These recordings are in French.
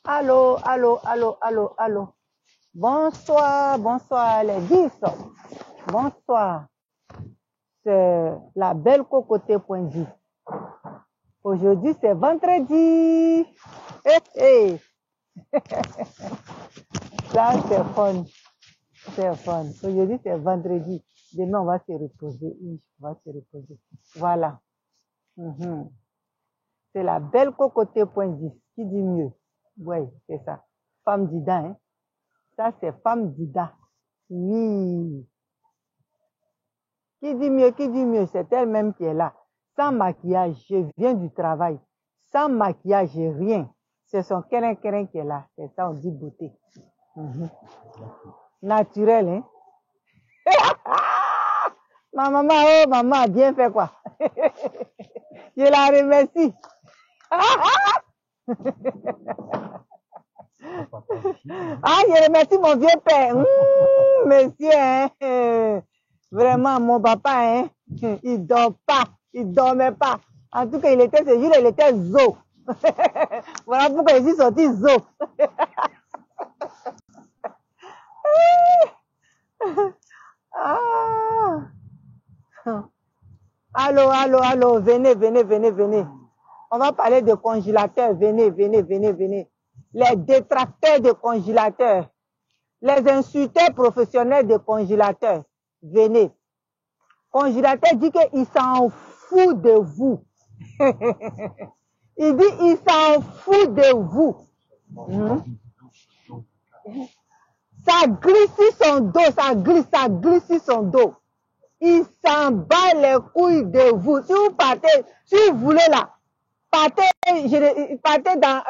Allô, allô, allô, allô, allô. Bonsoir, bonsoir les 10. Bonsoir. C'est la belle cocoté.10. Aujourd'hui, c'est vendredi. Hey. Ça, c'est fun. C'est fun. Aujourd'hui, c'est vendredi. Demain, on va se reposer. On va se reposer. Voilà. C'est la belle cocoté.10. Qui dit mieux? Oui, c'est ça. Femme Dida, hein? Ça, c'est femme Dida. Oui. Qui dit mieux? Qui dit mieux? C'est elle-même qui est là. Sans maquillage, je viens du travail. Sans maquillage, rien. C'est son kérin qui est là. C'est ça, on dit beauté. Naturel, hein? Ma maman, oh, maman a bien fait quoi? Je la remercie. Ah, je remercie mon vieux père. Monsieur, hein? Vraiment, mon papa, hein? Il dort pas. Il dormait pas. En tout cas, ce jour, il était zo. Voilà pourquoi je suis sorti zo. Ah. Allô, allô, allô, venez, venez, venez, venez. On va parler de congélateurs. Venez, venez, venez, venez. Les détracteurs de congélateurs. Les insulteurs professionnels de congélateurs. Venez. Congélateur dit qu'il s'en fout de vous. Il dit il s'en fout de vous. Ça glisse sur son dos, ça glisse sur son dos. Il s'en bat les couilles de vous. Si vous partez, si vous voulez là, partez dans,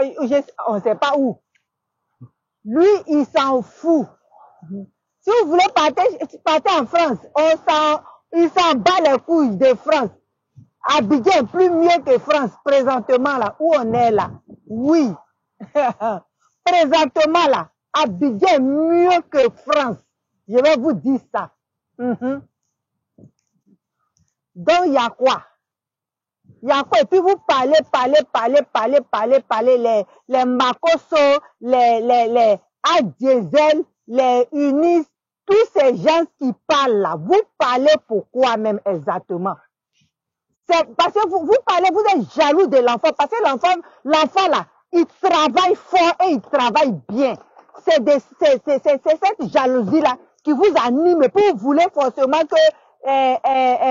on ne sait pas où. Lui, il s'en fout. Si vous voulez partez en France, il s'en bat les couilles de France. Abidjan plus mieux que France, présentement là, où on est là. Oui. Présentement là, Abidjan mieux que France. Je vais vous dire ça. Donc, il y a quoi? Il y a quoi? Et puis vous parlez, les Makoso, les Adiesel, les Unis, tous ces gens qui parlent là, vous parlez pourquoi même exactement? C'est parce que vous parlez, vous êtes jaloux de l'enfant, parce que l'enfant là, il travaille fort et il travaille bien. C'est cette jalousie là qui vous anime, et puis vous voulez forcément que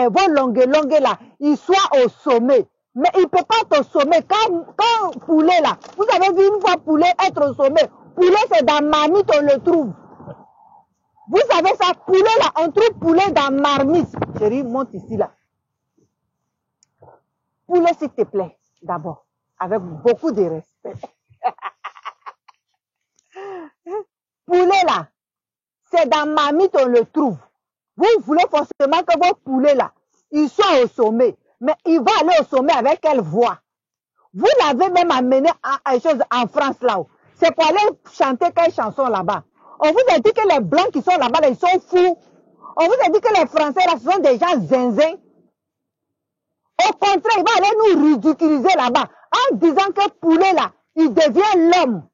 vos longues là, ils soient au sommet. Mais il ne peut pas être au sommet. Quand Poulet là, vous avez vu une fois Poulet être au sommet. Poulet, c'est dans Marmite, on le trouve. Vous savez ça, Poulet là, on trouve Poulet dans Marmite. Chérie, monte ici là. Poulet, s'il te plaît, d'abord, avec beaucoup de respect. Poulet là, c'est dans Marmite on le trouve. Vous voulez forcément que vos poulets là, ils soient au sommet. Mais il va aller au sommet avec quelle voix? Vous l'avez même amené en France là-haut. C'est pour aller chanter quelle chanson là-bas? On vous a dit que les blancs qui sont là-bas, là, ils sont fous. On vous a dit que les Français là, ce sont des gens zinzins. Au contraire, il va aller nous ridiculiser là-bas en disant que Poulet là, il devient l'homme.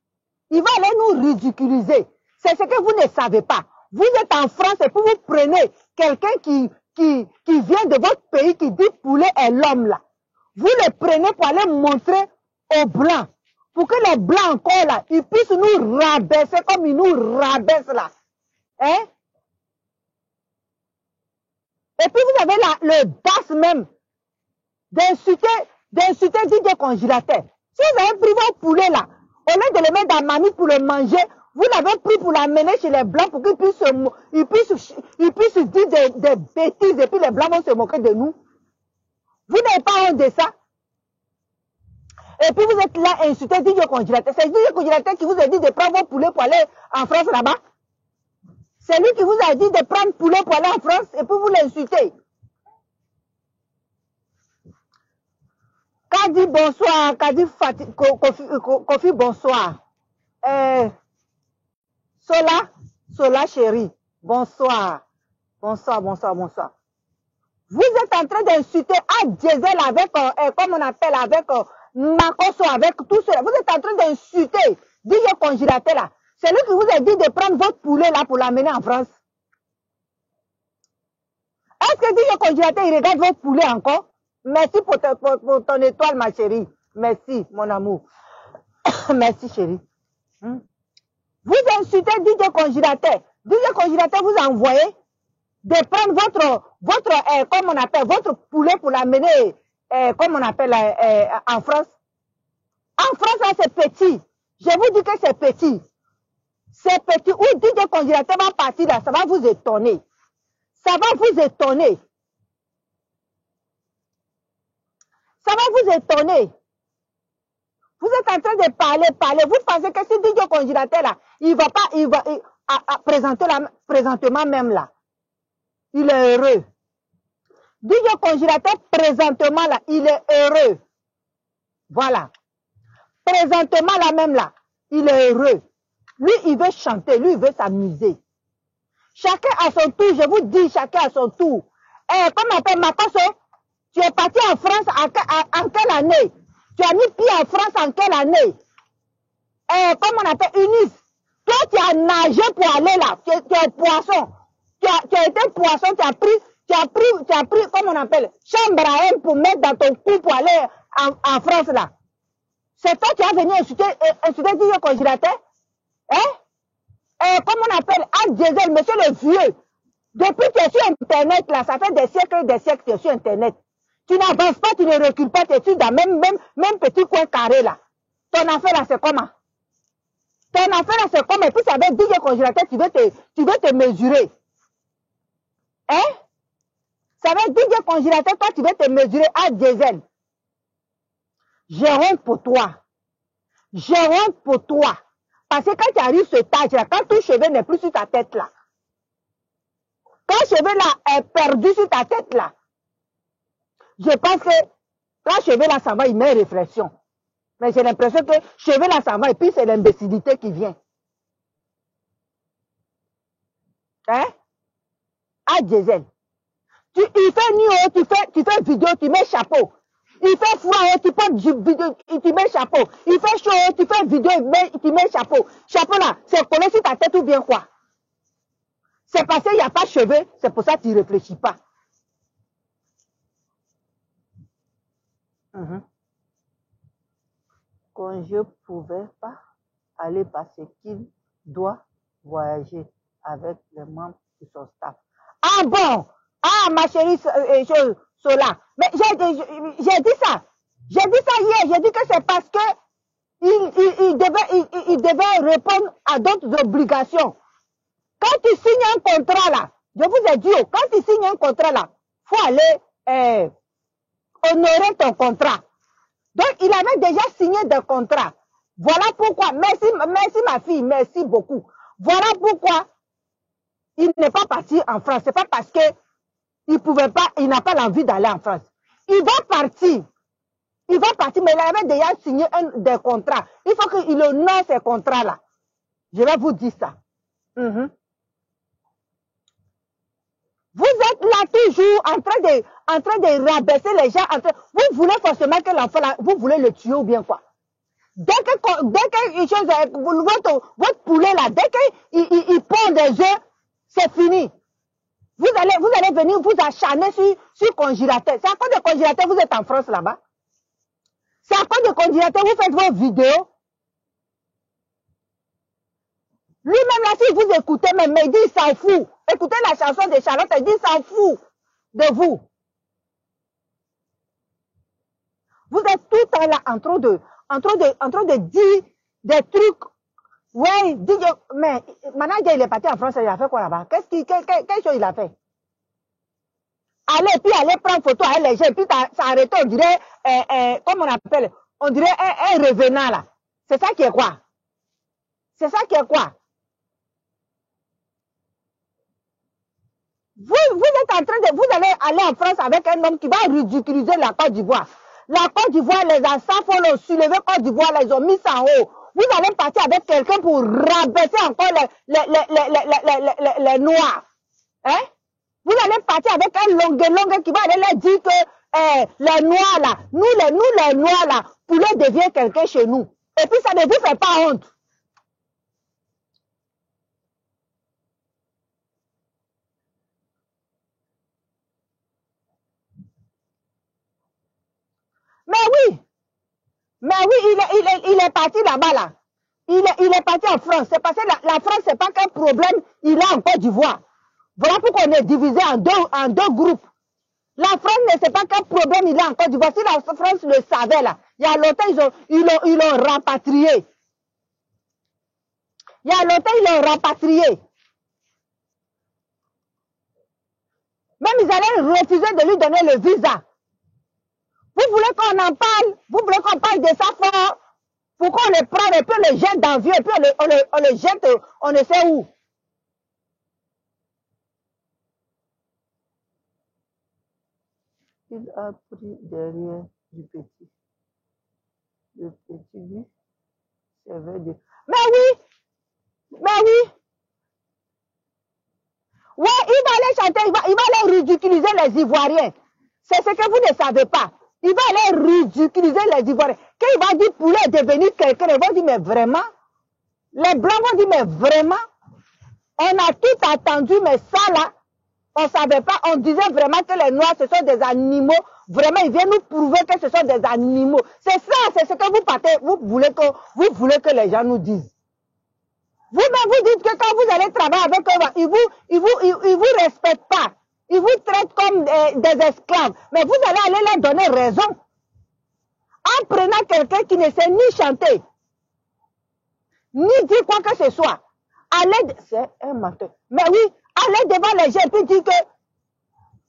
Il va aller nous ridiculiser. C'est ce que vous ne savez pas. Vous êtes en France et puis vous prenez quelqu'un qui vient de votre pays qui dit Poulet est l'homme là. Vous le prenez pour aller montrer aux blancs. Pour que les blancs encore là, ils puissent nous rabaisser comme ils nous rabaissent là. Hein? Et puis vous avez là le DAS même d'insulter Didier Congélateur. Si vous avez pris votre poulet là, au lieu de le mettre dans la mamie pour le manger, vous l'avez pris pour l'amener chez les blancs pour qu'ils puissent dire des bêtises et puis les blancs vont se moquer de nous. Vous n'avez pas honte de ça? Et puis vous êtes là à insulter Didier Congélateur. C'est Didier Congélateur qui vous a dit de prendre vos poulets pour aller en France là-bas. C'est lui qui vous a dit de prendre poulet pour aller en France et puis vous l'insultez. Kadi bonsoir, Kadi Kofi bonsoir. Sola chérie, bonsoir. Bonsoir. Vous êtes en train d'insulter à Diesel avec, comme on appelle, avec Makoso avec tout cela. Vous êtes en train d'insulter DJ Congélateur là. C'est lui qui vous a dit de prendre votre poulet là pour l'amener en France. Est-ce que DJ Congélateur, il regarde votre poulet encore? Merci pour ton étoile, ma chérie. Merci, mon amour. Merci, chérie. Vous insultez DJ Congélateur. DJ Congélateur vous a envoyé de prendre votre comme on appelle, votre poulet pour l'amener, comme on appelle, en France. En France, là, c'est petit. Je vous dis que c'est petit. C'est petit. Où DJ Congélateur va partir là, ça va vous étonner. Ça va vous étonner. Ça va vous étonner. Vous êtes en train de parler. Vous pensez que si DJ Congélateur là, il va présentement même là. Il est heureux. DJ Congélateur, présentement là, il est heureux. Voilà. Présentement là même là, il est heureux. Lui, il veut chanter, lui, il veut s'amuser. Chacun à son tour, je vous dis, chacun à son tour. Comme on appelle Makoso, tu es parti en France en quelle année? Tu as mis pied en France en quelle année? Comme on appelle Unis. Toi, tu as nagé pour aller là. Tu es poisson. Tu as été poisson, tu as pris, comme on appelle, chambre à air pour mettre dans ton cou pour aller en France là. C'est toi qui as venu insulter DJ Congélateur? Comme on appelle, Ad Diesel, monsieur le vieux. Depuis que tu es sur Internet là, ça fait des siècles et des siècles que tu es sur Internet. Tu n'avances pas, tu ne recules pas, tu es dans même petit coin carré là. Ton affaire là, c'est comment? Ton affaire là, c'est comment? Et puis ça avec DJ Congélateur, tu veux te mesurer. Ça va être DJ Congélateur, toi, tu veux te mesurer à Diesel. J'ai honte pour toi. J'ai honte pour toi. Parce que quand tu arrives ce stage là, quand ton cheveu n'est plus sur ta tête là, quand le cheveu là est perdu sur ta tête là, je pense que quand le cheveu là s'en va, il met réflexion. Mais j'ai l'impression que le cheveu là s'en va et puis c'est l'imbécilité qui vient. À Diesel. Il fait nuit, tu fais vidéo, tu mets chapeau. Il fait froid, tu portes vidéo, tu mets chapeau. Il fait chaud, tu fais vidéo, tu mets chapeau. Chapeau là, c'est collé sur ta tête ou bien quoi? C'est parce qu'il n'y a pas de cheveux, c'est pour ça que tu ne réfléchis pas. Quand je ne pouvais pas aller parce qu'il doit voyager avec les membres de son staff. Ah bon? Ah, ma chérie Sola. Mais j'ai dit ça. J'ai dit ça hier. J'ai dit que c'est parce que il devait répondre à d'autres obligations. Quand tu signes un contrat là, je vous ai dit, quand tu signes un contrat là, il faut aller honorer ton contrat. Donc, il avait déjà signé des contrats. Voilà pourquoi. Merci ma fille. Merci beaucoup. Voilà pourquoi il n'est pas parti en France. C'est pas parce que il pouvait pas, il n'a pas l'envie d'aller en France. Il va partir. Il va partir, mais il avait déjà signé des contrats. Il faut qu'il honore ces contrats-là. Je vais vous dire ça. Vous êtes là toujours en train de rabaisser les gens. Vous voulez forcément que l'enfant, vous voulez le tuer ou bien quoi? Dès que votre poulet là, dès qu'il pond des œufs, c'est fini. Vous allez venir vous acharner sur Congélateur. C'est à cause de Congélateur, vous êtes en France là-bas. C'est à cause de Congélateur, vous faites vos vidéos. Lui-même là, si vous écoutez, mais il dit il s'en fout. Écoutez la chanson de Charlotte, il dit il s'en fout de vous. Vous êtes tout le temps là en train de dire des trucs. Ouais, mais manager il est parti en France, il a fait quoi là-bas? Quelle chose il a fait? Aller prendre photo avec les gens, puis s'arrêter, on dirait, comme on appelle, on dirait un revenant là. C'est ça qui est quoi? C'est ça qui est quoi? Vous êtes en train de, vous allez aller en France avec un homme qui va ridiculiser la Côte d'Ivoire. La Côte d'Ivoire, les anciens ont soulevé Côte d'Ivoire, ils ont mis ça en haut. Vous allez partir avec quelqu'un pour rabaisser encore les Noirs. Hein? Vous allez partir avec un longue qui va aller leur dire que les Noirs là, nous les Noirs là, poulet devient quelqu'un chez nous. Et puis ça ne vous fait pas honte. Mais oui, il est parti là-bas là. Il est parti en France. C'est parce que la France, c'est pas qu'un problème, il a en Côte d'Ivoire. Voilà pourquoi on est divisé en deux groupes. La France ne sait pas quel problème il a en Côte d'Ivoire. Si la France le savait là, il y a longtemps, ils l'ont rapatrié. Il y a longtemps, ils l'ont rapatrié. Même ils allaient refuser de lui donner le visa. Vous voulez qu'on en parle? Vous voulez qu'on parle de ça fort? Pour qu'on le prenne et puis on le jette dans le vieux et puis on le jette on ne sait où. Il a pris derrière du petit. Le petit lui servait de... Mais oui! Ouais, il va aller chanter, il va aller ridiculiser les Ivoiriens. C'est ce que vous ne savez pas. Il va aller ridiculiser les Ivoiriens. Quand il va dire poulet est devenu quelqu'un, ils vont dire mais vraiment? Les Blancs vont dire mais vraiment? On a tout attendu, mais ça là, on ne savait pas. On disait vraiment que les Noirs, ce sont des animaux. Vraiment, ils viennent nous prouver que ce sont des animaux. C'est ça, c'est ce que vous voulez que les gens nous disent. Vous-même, vous dites que quand vous allez travailler avec eux, ils vous respectent pas. Ils vous traitent comme des esclaves. Mais vous allez aller leur donner raison. En prenant quelqu'un qui ne sait ni chanter, ni dire quoi que ce soit. C'est un menteur. Mais oui, allez devant les gens et puis dire que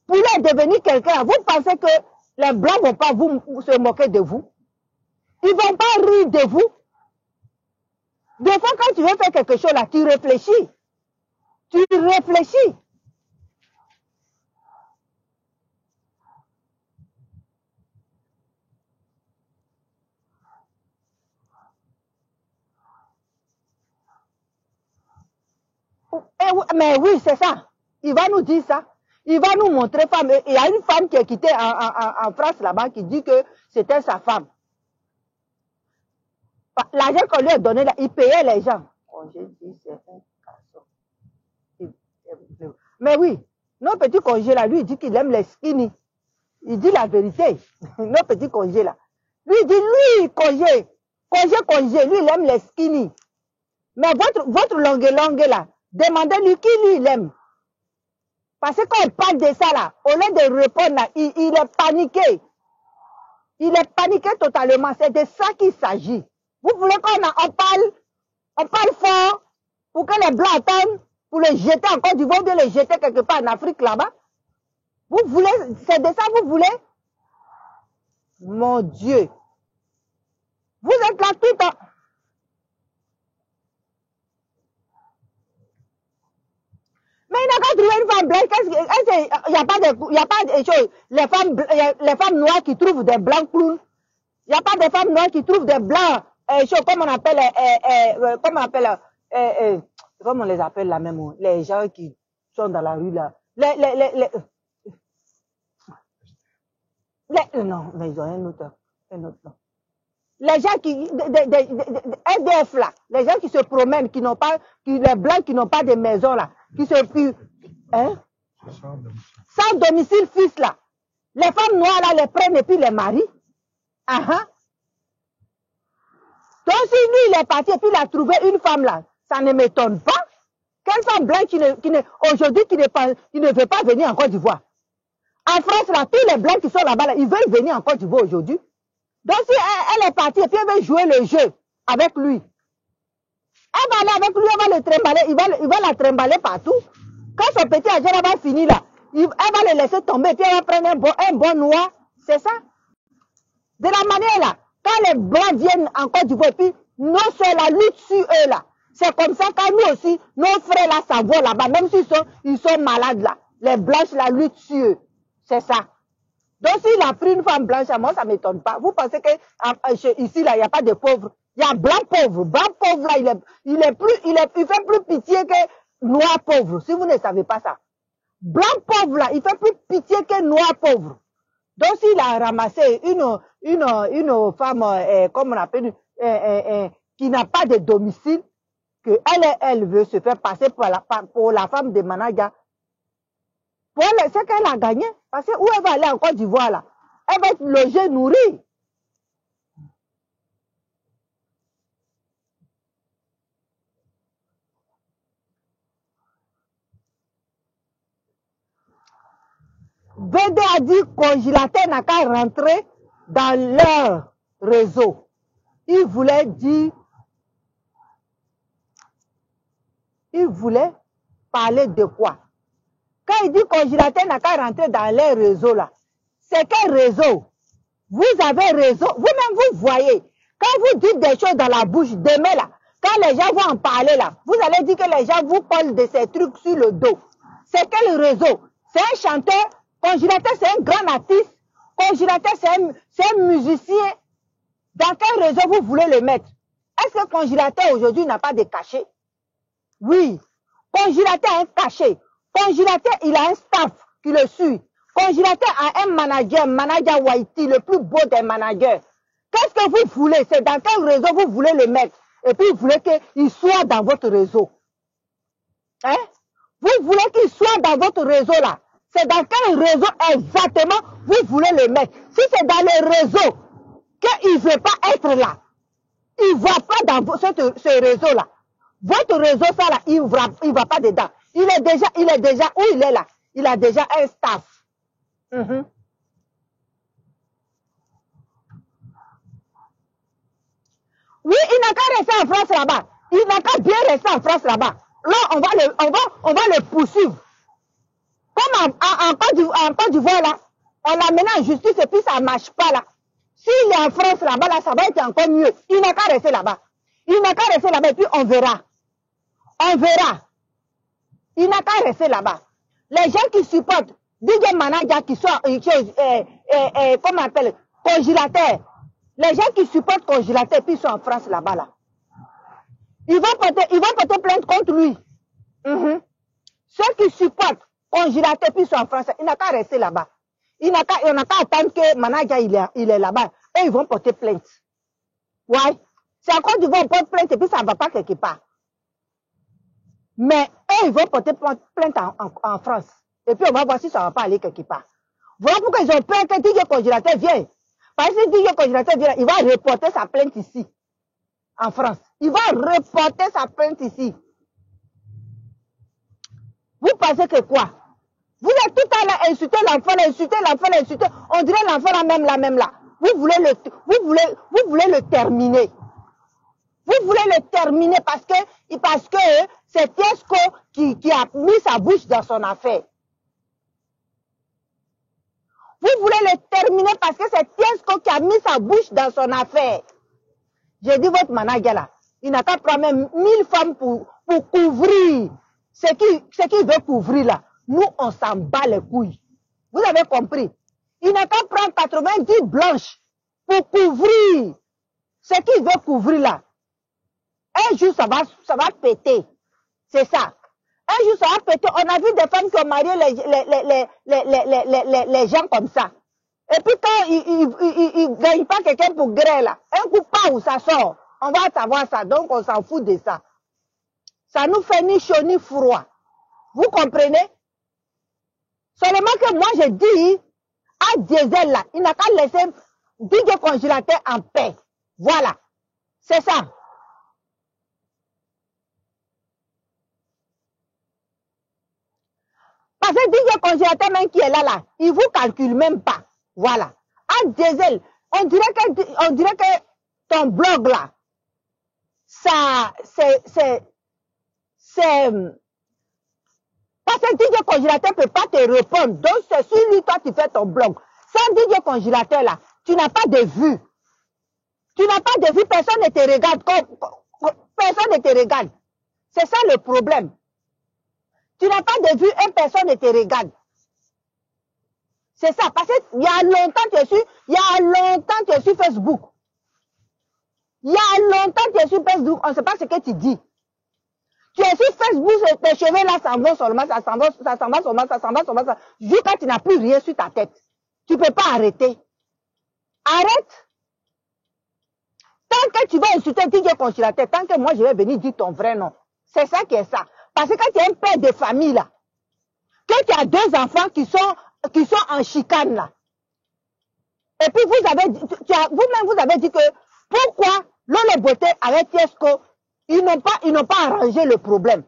pour leur devenir quelqu'un, vous pensez que les Blancs ne vont pas se moquer de vous? Ils ne vont pas rire de vous? Des fois, quand tu veux faire quelque chose là, tu réfléchis. Tu réfléchis. Mais oui, c'est ça. Il va nous dire ça. Il va nous montrer femme. Il y a une femme qui est quittée en France là-bas qui dit que c'était sa femme. L'argent qu'on lui a donné là, il payait les gens. Oh, j'ai dit, c'est un garçon. Mais oui, nos petits congés là, lui, il dit qu'il aime les skinny. Il dit la vérité. Nos petits congés là. Lui, il dit, lui, congé, lui, il aime les skinny. Mais votre longue là, demandez-lui qui lui, il aime. Parce que quand on parle de ça là, au lieu de répondre là, il est paniqué. Il est paniqué totalement. C'est de ça qu'il s'agit. Vous voulez qu'on parle fort pour que les Blancs attendent, pour les jeter en Côte d'Ivoire, ou bien les jeter quelque part en Afrique là-bas? Vous voulez, c'est de ça que vous voulez? Mon Dieu. Vous êtes là tout le temps. Mais il n'a qu'à trouver une femme blanche. Il n'y a pas de choses. Les femmes noires qui trouvent des blancs clowns. Il n'y a pas de femmes noires qui trouvent des blancs comme on appelle, comment on les appelle là même, les gens qui sont dans la rue là. Non, mais ils ont un autre nom. Les gens qui, SDF là, les gens qui se promènent, les blancs qui n'ont pas de maison là, qui se, hein? Sans domicile fixe là. Les femmes noires là les prennent et puis les marient. Donc si lui il est parti et puis il a trouvé une femme là, ça ne m'étonne pas. Quelle femme blanche aujourd'hui qui ne veut pas venir en Côte d'Ivoire? En France là, tous les blancs qui sont là-bas là, ils veulent venir en Côte d'Ivoire aujourd'hui. Donc si elle est partie et puis elle veut jouer le jeu avec lui, elle va aller avec lui, elle va le trimballer, il va la trimballer partout. Quand son petit argent va finir là, elle va le laisser tomber et puis elle va prendre un bon noir. C'est ça. De la manière là, quand les blancs viennent en Côte d'Ivoire et puis nos soeurs là luttent sur eux là, c'est comme ça quand nous aussi, nos frères là s'en vont là-bas, même s'ils sont malades là, les blanches là luttent sur eux. C'est ça. Donc s'il a pris une femme blanche, moi ça ne m'étonne pas. Vous pensez que ici là, il n'y a pas de pauvres. Il y a blanc pauvre. Blanc pauvre là, il fait plus pitié que noir pauvre, si vous ne savez pas ça. Blanc pauvre là, il fait plus pitié que noir pauvre. Donc s'il a ramassé une femme, comme on appelle, qui n'a pas de domicile, que elle veut se faire passer pour la femme de Managa. Pour elle, c'est qu'elle a gagné. Parce que où elle va aller en Côte d'Ivoire là? Elle va être logée, nourrie. VD a dit congélateur n'a qu'à rentrer dans leur réseau. Il voulait dire, il voulait parler de quoi? Quand il dit congélateur n'a qu'à rentrer dans leur réseau là, c'est quel réseau? Vous avez réseau, vous-même vous voyez, quand vous dites des choses dans la bouche, demain là, quand les gens vont en parler là, vous allez dire que les gens vous parlent de ces trucs sur le dos. C'est quel réseau? C'est un chanteur, congélateur c'est un grand artiste, congélateur c'est un musicien. Dans quel réseau vous voulez le mettre? Est-ce que congélateur aujourd'hui n'a pas de cachet? Oui, congélateur a un cachet. Congélateur, il a un staff qui le suit. Congélateur a un manager Whitey, le plus beau des managers. Qu'est-ce que vous voulez? C'est dans quel réseau vous voulez le mettre? Et puis vous voulez qu'il soit dans votre réseau. Hein? Vous voulez qu'il soit dans votre réseau là. C'est dans quel réseau exactement vous voulez le mettre? Si c'est dans le réseau qu'il ne veut pas être là, il ne va pas dans ce réseau là. Votre réseau, ça là, il ne va pas dedans. Il est déjà, où il est là? Il a déjà un staff. Oui, il n'a qu'à rester en France là-bas. Il n'a qu'à bien rester en France là-bas. Là, on va le poursuivre. Comme en Côte d'Ivoire là, on l'a mené en justice et puis ça ne marche pas là. S'il est en France là-bas, là, ça va être encore mieux. Il n'a qu'à rester là-bas. Il n'a qu'à rester là-bas et puis on verra. On verra. Il n'a qu'à rester là-bas. Les gens qui supportent DJ Manager qui sont, comment on appelle, congélateur. Les gens qui supportent congélateur puis ils sont en France là-bas là. Ils vont porter plainte contre lui. Ceux qui supportent congélateur puis ils sont en France, il n'a qu'à rester là-bas. Il n'a qu'à attendre que Manager il est là-bas. Et ils vont porter plainte. Ouais. C'est à cause qu'ils vont porter plainte et puis ça ne va pas quelque part. Mais eux, ils vont porter plainte en France. Et puis on va voir si ça ne va pas aller quelque part. Voilà pourquoi ils ont peur que DJ Congélateur vienne. Parce que DJ Congélateur vient, il va reporter sa plainte ici, en France. Il va reporter sa plainte ici. Vous pensez que quoi? Vous êtes tout à l'heure insulté l'enfant. On dirait l'enfant là même là. Vous voulez le terminer. Vous voulez le terminer parce que c'est Tiesco qui a mis sa bouche dans son affaire. Vous voulez le terminer parce que c'est Tiesco qui a mis sa bouche dans son affaire. J'ai dit votre manager là, il n'a qu'à prendre même 1000 femmes pour couvrir ce qu'il veut couvrir là. Nous, on s'en bat les couilles. Vous avez compris? Il n'a qu'à prendre 90 blanches pour couvrir ce qu'il veut couvrir là. Un jour, ça va péter. C'est ça. Un jour, ça va péter. On a vu des femmes qui ont marié les gens comme ça. Et puis, quand ils ne gagnent pas quelqu'un pour gré, là, un coup, pas où ça sort. On va savoir ça. Donc, on s'en fout de ça. Ça nous fait ni chaud ni froid. Vous comprenez? Seulement que moi, j'ai dit à Diesel, là, il n'a qu'à laisser DJ Congélateur en paix. Voilà. C'est ça. Parce que DJ Congélateur même qui est là, il ne vous calcule même pas. Voilà. À Diesel, on dirait que ton blog là, ça, c'est... Parce que DJ Congélateur ne peut pas te répondre. Donc, c'est sur lui, toi, tu fais ton blog. Sans DJ Congélateur là, tu n'as pas de vue. Tu n'as pas de vue, personne ne te regarde. Personne ne te regarde. C'est ça le problème. Tu n'as pas de vue, une personne ne te regarde. C'est ça, parce qu'il y a longtemps tu es sur Facebook. Il y a longtemps tu es sur Facebook, on ne sait pas ce que tu dis. Tu es sur Facebook, tes cheveux là s'en vont seulement, ça s'en va seulement. Jusqu'à tu n'as plus rien sur ta tête. Tu ne peux pas arrêter. Arrête. Tant que tu vas insulter DJ Congélateur, tant que moi je vais venir dire ton vrai nom. C'est ça qui est ça. Parce que quand tu es un père de famille là, que tu as 2 enfants qui sont en chicane là, et puis vous-même vous avez dit que pourquoi Lolo Beauté avec Tiesco, ils n'ont pas arrangé le problème.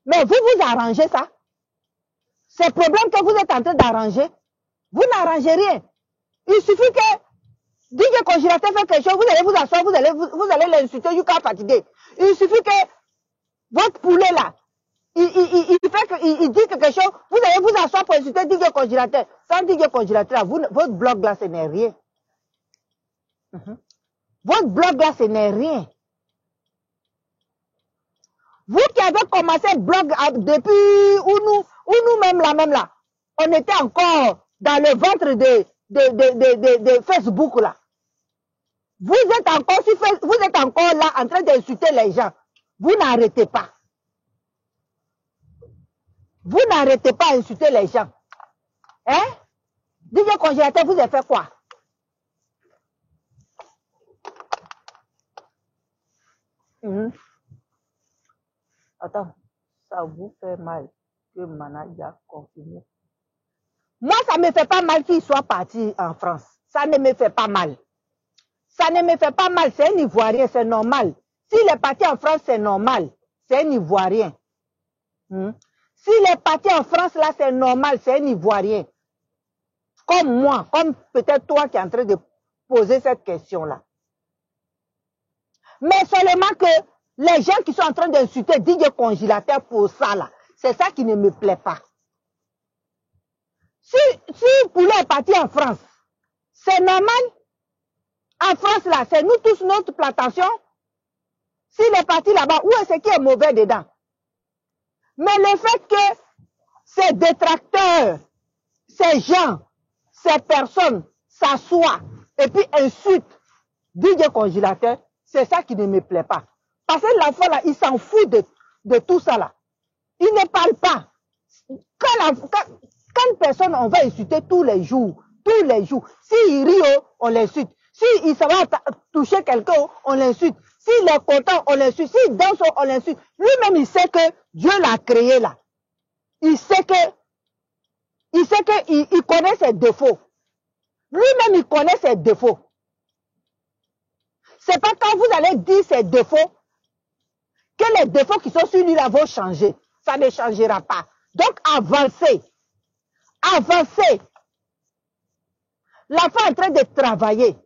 Mais vous arrangez ça. Ces problèmes que vous êtes en train d'arranger, vous n'arrangez rien. Il suffit que DJ Congélateur fait quelque chose, vous allez vous asseoir, vous allez l'insulter jusqu'à fatiguer. Il suffit que votre poulet là, il dit quelque chose, vous allez vous asseoir pour insulter DJ Congélateur. Sans DJ Congélateur, votre blog là, ce n'est rien. Votre blog là, ce n'est rien. Vous qui avez commencé le blog depuis où nous-mêmes là, on était encore dans le ventre de Facebook là. Vous êtes encore là en train d'insulter les gens. Vous n'arrêtez pas. Vous n'arrêtez pas à insulter les gens. Hein? DJ Congélateur, vous avez fait quoi? Attends, ça vous fait mal que Manaja confirme. Moi, ça ne me fait pas mal qu'il soit parti en France. Ça ne me fait pas mal. Ça ne me fait pas mal, c'est un Ivoirien, c'est normal. S'il est parti en France, c'est normal. C'est un Ivoirien. S'il est parti en France, là, c'est normal, c'est un Ivoirien. Comme moi, comme peut-être toi qui es en train de poser cette question-là. Mais seulement que les gens qui sont en train d'insulter DJ Congélateur pour ça, là, c'est ça qui ne me plaît pas. Si Poulet est parti en France, c'est normal. En France, là, c'est nous tous notre plantation. S'il est parti là-bas, où est-ce qui est mauvais dedans? Mais le fait que ces détracteurs, ces gens, ces personnes s'assoient et puis insultent DJ Congélateur, c'est ça qui ne me plaît pas. Parce que l'enfant là, il s'en fout de tout ça là. Il ne parle pas. Quand une personne, on va insulter tous les jours. S'il rit, on l'insulte. S'il s'en va toucher quelqu'un, on l'insulte. S'il est content, on l'insulte. S'il danse, on l'insulte. Lui-même, il sait que Dieu l'a créé là. Il connaît ses défauts. Lui-même, il connaît ses défauts. C'est pas quand vous allez dire ses défauts que les défauts qui sont sur lui là vont changer. Ça ne changera pas. Donc, avancez. Avancez. L'enfant est en train de travailler.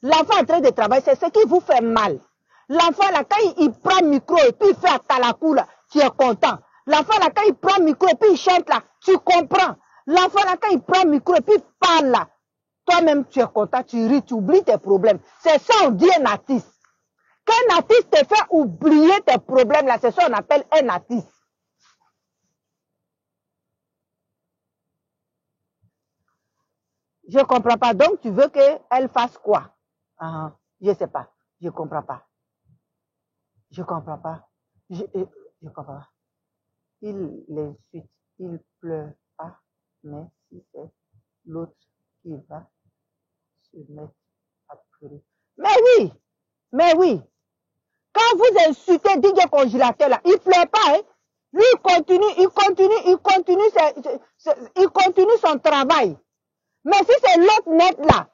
L'enfant est en train de travailler, c'est ce qui vous fait mal. L'enfant là, quand il prend le micro et puis il fait à Talakou là, tu es content. L'enfant là, quand il prend le micro et puis il chante là, tu comprends. L'enfant là, quand il prend le micro et puis il parle là, toi-même tu es content, tu ris, tu oublies tes problèmes. C'est ça on dit un artiste. Quand un artiste te fait oublier tes problèmes là, c'est ça on appelle un artiste. Je ne comprends pas. Donc, tu veux qu'elle fasse quoi? Je ne sais pas. Je ne comprends pas. Je ne comprends pas. Je comprends pas. Il l'insulte. Il pleure pas. Mais si c'est l'autre qui va se mettre à pleurer. Mais oui! Mais oui! Quand vous insultez DJ Congélateur là, il ne pleure pas. Hein? Lui, il continue son travail. Mais si c'est l'autre net là,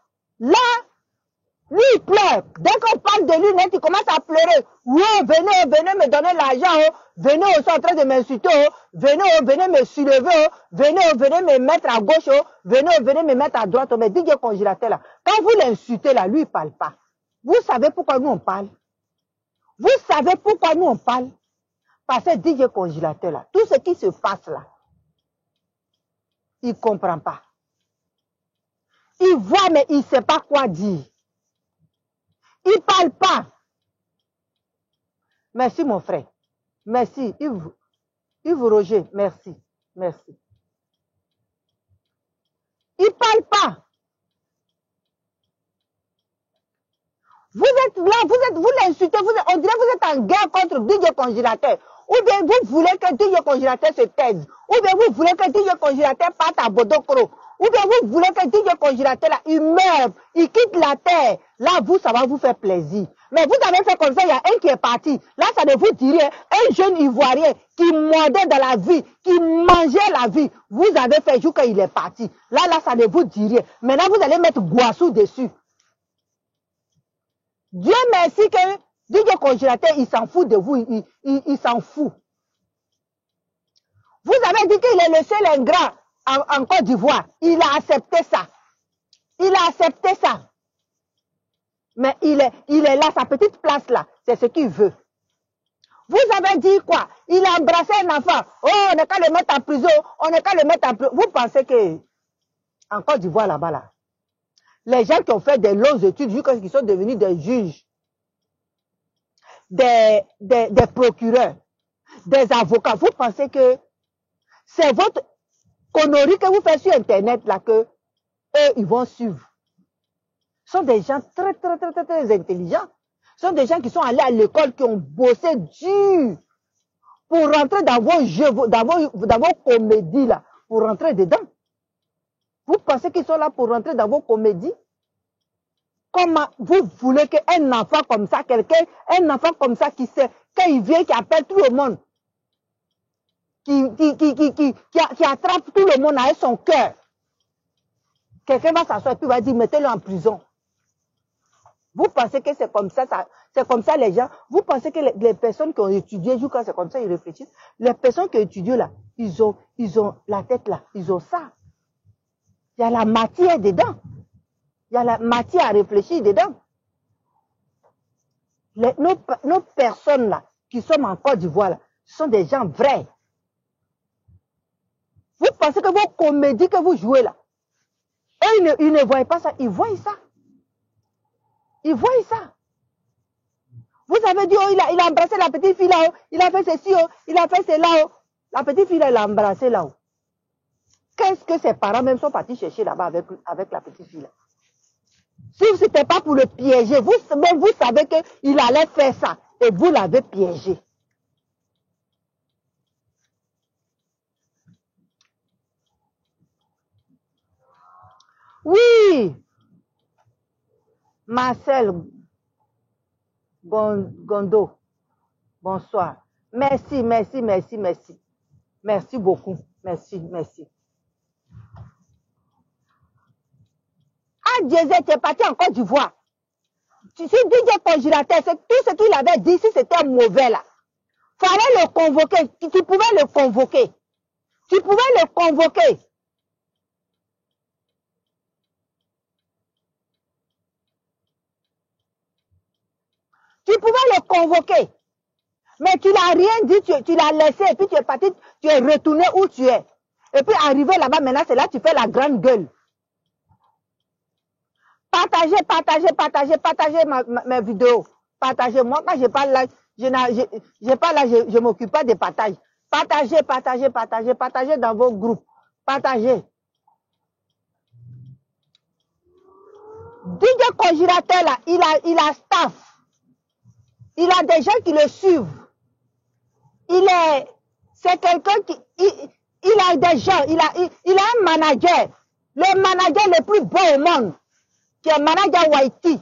lui il pleure. Dès qu'on parle de lui net, il commence à pleurer. Oui, venez me donner l'argent. Venez, ils sont en train de m'insulter. Venez me soulever. Venez me mettre à gauche. Venez me mettre à droite. Mais DJ Congélateur là, quand vous l'insultez là, lui il ne parle pas. Vous savez pourquoi nous on parle? Vous savez pourquoi nous on parle? Parce que DJ Congélateur là, tout ce qui se passe là, il ne comprend pas. Il voit, mais il ne sait pas quoi dire. Il ne parle pas. Merci, mon frère. Merci. Yves Roger, merci. Merci. Il ne parle pas. Vous êtes là, vous l'insultez, on dirait que vous êtes en guerre contre DJ Congélateur. Ou bien vous voulez que DJ Congélateur se taise. Ou bien vous voulez que DJ Congélateur parte à Bodokoro. Ou bien vous voulez que DJ Congélateur, là, il meurt, il quitte la terre. Là, vous, ça va vous faire plaisir. Mais vous avez fait comme ça, il y a un qui est parti. Là, ça ne vous dit rien. Un jeune Ivoirien qui mordait dans la vie, qui mangeait la vie. Vous avez fait jour qu'il est parti. Là, ça ne vous dit rien. Maintenant, vous allez mettre Guassou dessus. Dieu merci que DJ Congélateur, il s'en fout de vous. Il s'en fout. Vous avez dit qu'il est le seul ingrat en Côte d'Ivoire. Il a accepté ça. Il a accepté ça. Mais il est là, sa petite place là. C'est ce qu'il veut. Vous avez dit quoi? Il a embrassé un enfant. Oh, on n'est qu'à le mettre en prison. On n'est qu'à le mettre en prison. Vous pensez que en Côte d'Ivoire là-bas là, les gens qui ont fait des longues études, qui sont devenus des juges, des procureurs, des avocats, vous pensez que c'est votre connerie que vous faites sur Internet là que eux, ils vont suivre. Ce sont des gens très, très, très, très, très intelligents. Ce sont des gens qui sont allés à l'école, qui ont bossé dur pour rentrer dans vos jeux, dans vos comédies là, pour rentrer dedans. Vous pensez qu'ils sont là pour rentrer dans vos comédies? Comment vous voulez qu'un enfant comme ça, un enfant comme ça qui sait, quand il vient, qui appelle tout le monde, qui attrape tout le monde avec son cœur. Quelqu'un va s'asseoir et puis va dire, mettez-le en prison. Vous pensez que c'est comme ça, c'est comme ça les gens. Vous pensez que les personnes qui ont étudié, quand c'est comme ça, ils réfléchissent. Les personnes qui ont étudié là, ils ont la tête là, ils ont ça. Il y a la matière dedans. Il y a la matière à réfléchir dedans. Nos personnes là, qui sont en Côte d'Ivoire là, ce sont des gens vrais. Vous pensez que vos comédies que vous jouez là, eux, ils ne voient pas ça, ils voient ça. Ils voient ça. Vous avez dit, oh, il a embrassé la petite fille là-haut, il a fait ceci, oh, il a fait cela-haut. La petite fille là, il a embrassé là-haut. Qu'est-ce que ses parents même sont partis chercher là-bas avec la petite fille là? Si ce n'était pas pour le piéger, vous savez qu'il allait faire ça et vous l'avez piégé. Oui, Marcel Gondo, bonsoir. Merci, merci, merci, merci. Merci beaucoup. Merci, merci. Ah, Diesel, tu es parti en Côte d'Ivoire. Si DJ Congélateur, c'est tout ce qu'il avait dit, si c'était mauvais là. Fallait le convoquer. Tu pouvais le convoquer. Tu pouvais le convoquer. Tu pouvais le convoquer. Mais tu n'as rien dit, tu l'as laissé, et puis tu es parti, tu es retourné où tu es. Et puis arrivé là-bas, maintenant, c'est là que tu fais la grande gueule. Partagez, partagez, partagez, partagez mes vidéos. Partagez. Moi, quand je parle là, je m'occupe pas des partages. Partagez, partagez, partagez, partagez dans vos groupes. Partagez. DJ Congélateur là, il a staff. Il a des gens qui le suivent. C'est quelqu'un qui, il a des gens, il a un manager. Le manager le plus beau au monde, qui est manager Whitey.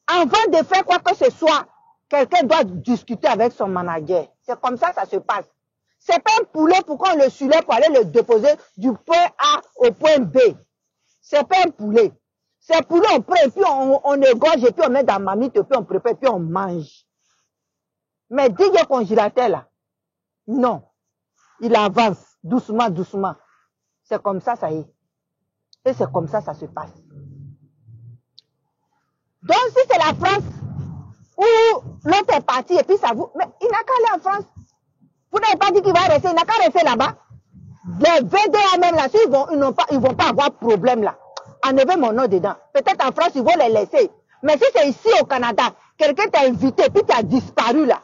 Avant de faire quoi que ce soit, quelqu'un doit discuter avec son manager. C'est comme ça se passe. C'est pas un poulet pour qu'on le soulève pour aller le déposer du point A au point B. C'est pas un poulet. C'est poulet, on prend et puis on égorge et puis on met dans la marmite et puis on prépare et puis on mange. Mais DJ Congélateur là, non. Il avance doucement, doucement. C'est comme ça y est. Et c'est comme ça se passe. Donc si c'est la France où l'autre est parti et puis ça vous... Mais il n'a qu'à aller en France. Vous n'avez pas dit qu'il va rester, il n'a qu'à rester là-bas. Les VDA même là, ils vont pas avoir problème là. Enlevez mon nom dedans. Peut-être en France, ils vont les laisser. Mais si c'est ici au Canada, quelqu'un t'a invité, puis tu as disparu là.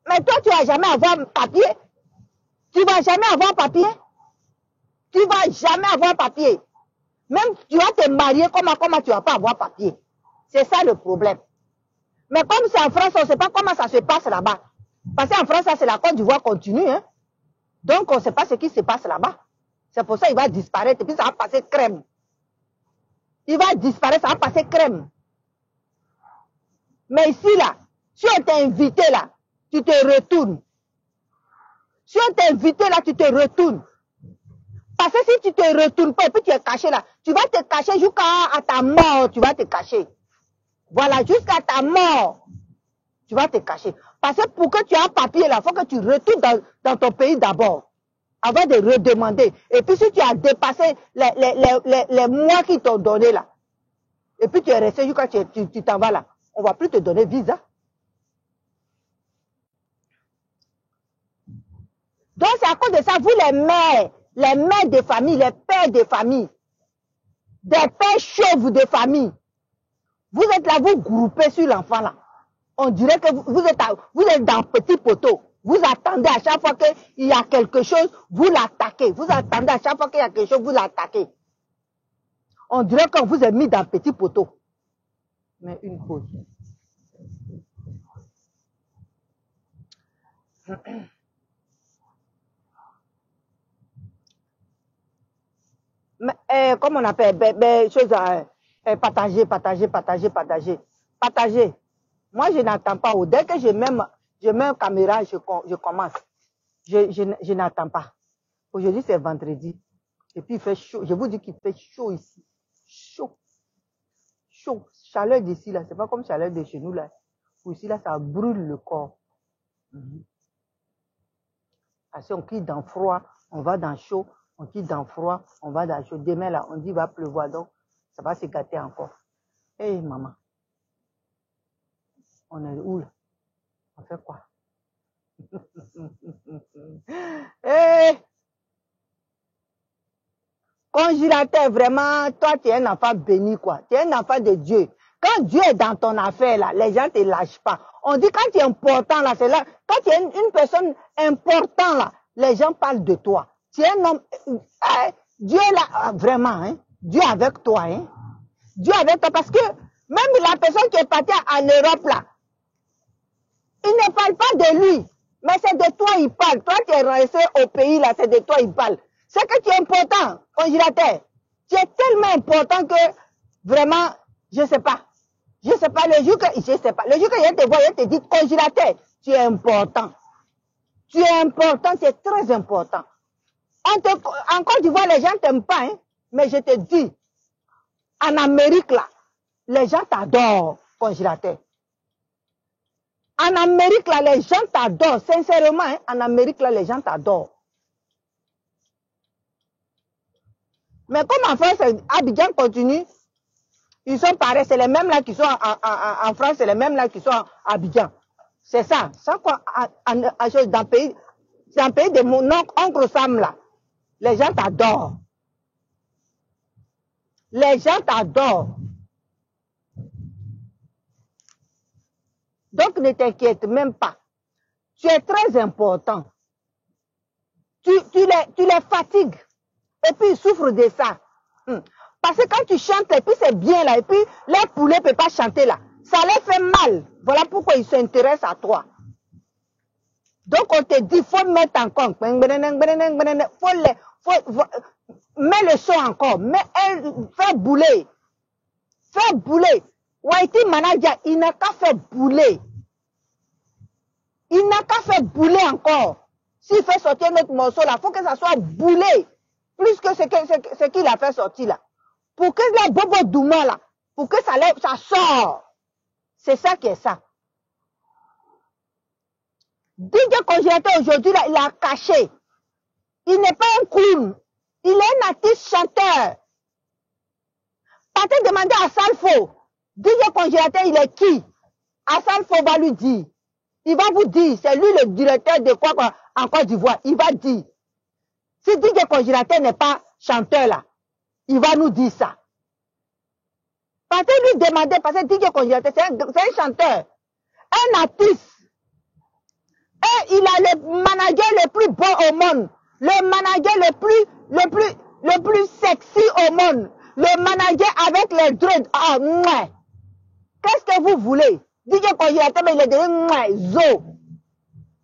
Mais toi, tu vas jamais avoir papier. Tu vas jamais avoir papier. Tu vas jamais avoir papier. Même tu vas te marier, comment tu vas pas avoir papier. C'est ça le problème. Mais comme c'est en France, on ne sait pas comment ça se passe là-bas. Parce qu'en France, ça c'est la Côte d'Ivoire continue. Hein? Donc on ne sait pas ce qui se passe là-bas. C'est pour ça qu'il va disparaître et puis ça va passer crème. Il va disparaître, ça va passer crème. Mais ici, là, si on t'a invité, là, tu te retournes. Si on t'a invité, là, tu te retournes. Parce que si tu te retournes pas et puis tu es caché, là, tu vas te cacher jusqu'à ta mort, tu vas te cacher. Voilà, jusqu'à ta mort, tu vas te cacher. Parce que pour que tu aies un papier, là, il faut que tu retournes dans ton pays d'abord, avant de redemander. Et puis si tu as dépassé les mois qu'ils t'ont donné, là, et puis tu es resté jusqu'à tu t'en vas là, on ne va plus te donner visa. Donc c'est à cause de ça, vous les mères de famille, les pères de famille, des pères chauves de famille, vous êtes là, vous groupez sur l'enfant là. On dirait que vous êtes dans petit poteau. Vous attendez à chaque fois qu'il y a quelque chose, vous l'attaquez. Vous attendez à chaque fois qu'il y a quelque chose, vous l'attaquez. On dirait qu'on vous a mis dans petit poteau. Mais une pause. Mais, comment on appelle, partager. Moi, je n'attends pas. Dès que je mets une caméra, je commence. Je n'attends pas. Aujourd'hui, c'est vendredi. Et puis, il fait chaud. Je vous dis qu'il fait chaud ici. Chaud. Chaud. Chaleur d'ici, là. C'est pas comme chaleur de chez nous, là. Ici, là, ça brûle le corps. Parce qu'on quitte dans froid, on va dans chaud. On quitte dans froid, on va dans chaud. Demain, là, on dit il va pleuvoir, donc ça va se gâter encore. Hé, maman. On est où, là? On fait quoi? Hey! Congélateur, vraiment, toi, tu es un enfant béni, quoi. Tu es un enfant de Dieu. Quand Dieu est dans ton affaire, là, les gens ne te lâchent pas. On dit quand tu es important, là, c'est là. Quand tu es une personne importante, là, les gens parlent de toi. Tu es un homme, Dieu là, vraiment, hein, Dieu avec toi, hein, Dieu avec toi, parce que même la personne qui est partie en Europe là, il ne parle pas de lui, mais c'est de toi il parle. Toi tu es resté au pays là, c'est de toi il parle. C'est que tu es important, congélateur. Tu es tellement important que vraiment, je sais pas, le jour que je te vois, je te dis congélateur, tu es important. Tu es important, c'est très important. En Côte d'Ivoire, les gens ne t'aiment pas, hein? Mais je te dis, en Amérique, là, les gens t'adorent, congélateur. En Amérique, là, les gens t'adorent, sincèrement, hein? En Amérique, là, les gens t'adorent. Mais comme en France, Abidjan continue, ils sont pareils, c'est les mêmes là qui sont en France, c'est les mêmes là qui sont à Abidjan. C'est ça. Ça quoi, dans le pays de mon oncle Sam, là. Les gens t'adorent. Les gens t'adorent. Donc ne t'inquiète même pas. Tu es très important. Tu les fatigues. Et puis ils souffrent de ça. Parce que quand tu chantes, et puis c'est bien là, et puis les poulets ne peuvent pas chanter là. Ça les fait mal. Voilà pourquoi ils s'intéressent à toi. Donc on te dit, il faut mettre en compte. Mets le son encore. Fais bouler. Fais bouler. Whitey Manager, il n'a qu'à faire bouler. Il n'a qu'à faire bouler encore. S'il fait sortir notre morceau là, il faut que ça soit boulé. Plus que ce qu'il a fait sortir là. Pour que la bobo douma là, pour que ça sort. C'est ça qui est ça. DJ Congélateur aujourd'hui là, il a caché. Il n'est pas un clown. Il est un artiste chanteur. Partez demander à Salfo. DJ Congélateur, il est qui? Salfo va lui dire. Il va vous dire, c'est lui le directeur de quoi en Côte d'Ivoire. Il va dire. Si DJ Congélateur n'est pas chanteur là, il va nous dire ça. Partez lui demander, parce que DJ Congélateur, c'est un chanteur. Un artiste. Et il a le manager le plus beau au monde. Le manager le plus sexy au monde. Le manager avec les dreads. Ah, mouais. Qu'est-ce que vous voulez? DJ Congélateur, mais il est devenu zo.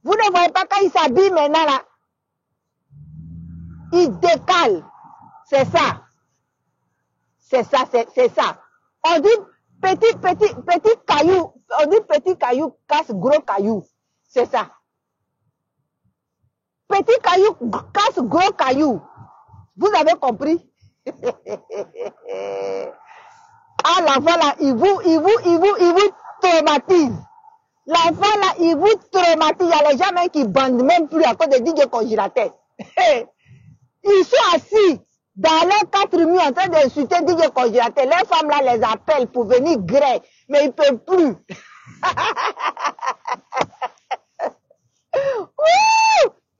Vous ne voyez pas quand il s'habille maintenant là. Il décale. C'est ça. C'est ça, c'est ça. On dit petit caillou. On dit petit caillou casse gros caillou. C'est ça. Petit caillou casse gros caillou. Vous avez compris? Ah, l'enfant là, il vous traumatise. L'enfant là, il vous traumatise. Il y a les gens même qui bandent même plus à cause de DJ Congélateur. Ils sont assis dans leurs 4 murs en train d'insulter DJ Congélateur. Les femmes là les appellent pour venir gré, mais ils ne peuvent plus.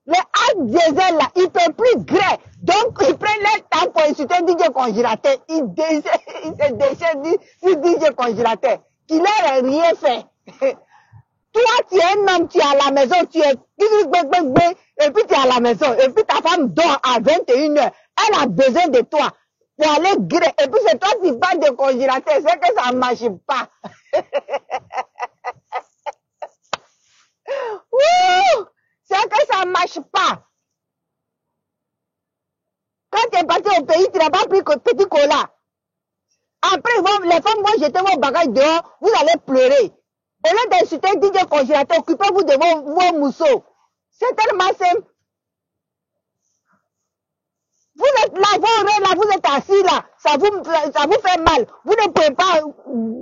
Les hard diesel là, ils ne peuvent plus gré. Donc, ils prennent leur temps pour insulter DJ Congélateur. Ils se déchaînent sur DJ Congélateur. Qui leur a rien fait. Toi, tu es un homme, tu es à la maison, tu es... Et puis tu es à la maison. Et puis ta femme dort à 21h. Elle a besoin de toi pour aller gré. Et puis c'est toi qui parles de Congélateur. C'est que ça ne marche pas. C'est que ça ne marche pas. Quand tu es parti au pays, tu n'as pas pris petit cola. Après, les femmes vont jeter vos bagages dehors, vous allez pleurer. Au lieu d'insulter DJ Congélateur, occupez-vous de vos mousseaux. C'est tellement simple. Vous êtes là, vous êtes assis là, ça vous fait mal. Vous ne pouvez pas